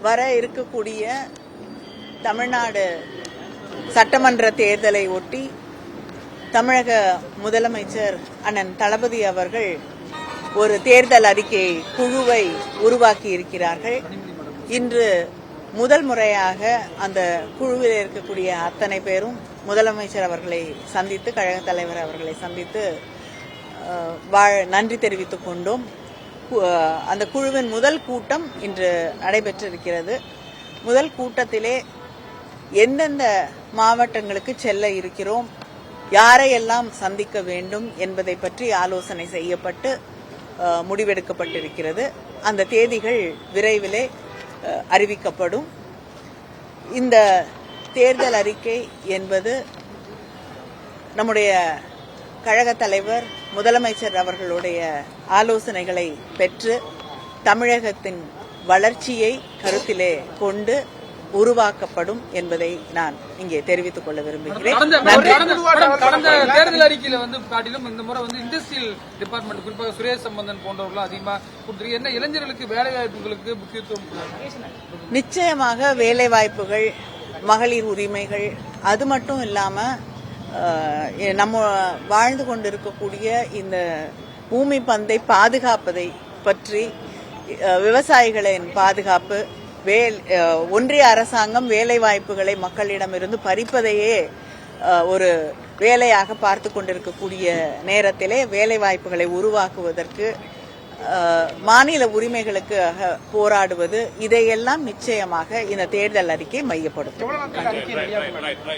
வர இருக்கக்கூடிய தமிழ்நாடு சட்டமன்ற தேர்தலை ஒட்டி தமிழக முதலமைச்சர் அண்ணன் தளபதி அவர்கள் ஒரு தேர்தல் அறிக்கை குழுவை உருவாக்கி இருக்கிறார்கள். இன்று முதல் முறையாக அந்த குழுவில் இருக்கக்கூடிய அத்தனை பேரும் முதலமைச்சர் அவர்களை சந்தித்து, கழக தலைவர் அவர்களை சந்தித்து நன்றி தெரிவித்துக் கொண்டோம். அந்த குழுவின் முதல் கூட்டம் இன்று நடைபெற்றிருக்கிறது. முதல் கூட்டத்திலே எந்தெந்த மாவட்டங்களுக்கு செல்ல இருக்கிறோம், யாரையெல்லாம் சந்திக்க வேண்டும் என்பதை பற்றி ஆலோசனை செய்யப்பட்டு முடிவெடுக்கப்பட்டிருக்கிறது. அந்த தேதிகள் விரைவிலே அறிவிக்கப்படும். இந்த தேர்தல் அறிக்கை என்பது நம்முடைய கழக தலைவர் முதலமைச்சர் அவர்களுடைய ஆலோசனைகளை பெற்று தமிழகத்தின் வளர்ச்சியை கருத்திலே கொண்டு உருவாக்கப்படும் என்பதை நான் இங்கே தெரிவித்துக் கொள்ள விரும்புகிறேன். கடந்த தேர்தல் அறிக்கையில காட்டிலும் இந்த முறை இண்டஸ்ட்ரியல் டிபார்ட்மெண்ட், குறிப்பாக சுரேஷ் சம்பந்தன் போன்றவர்கள் அதிகமா என்ன இளைஞர்களுக்கு வேலை வாய்ப்புகளுக்கு முக்கியத்துவம்? நிச்சயமாக வேலை வாய்ப்புகள், மகளிர் உரிமைகள், அது மட்டும் இல்லாம நம்ம வாழ்ந்து கொண்டிருக்கக்கூடிய இந்த பூமி பந்தை பாதுகாப்பதை பற்றி, விவசாயிகளின் பாதுகாப்பு, ஒன்றிய அரசாங்கம் வேலை வாய்ப்புகளை மக்களிடமிருந்து பறிப்பதையே ஒரு வேலையாக பார்த்து கொண்டிருக்கக்கூடிய நேரத்திலே வேலை வாய்ப்புகளை உருவாக்குவதற்கு, மாநில உரிமைகளுக்கு போராடுவது, இதையெல்லாம் நிச்சயமாக இந்த தேர்தல் அறிக்கை மையப்படுத்தும்.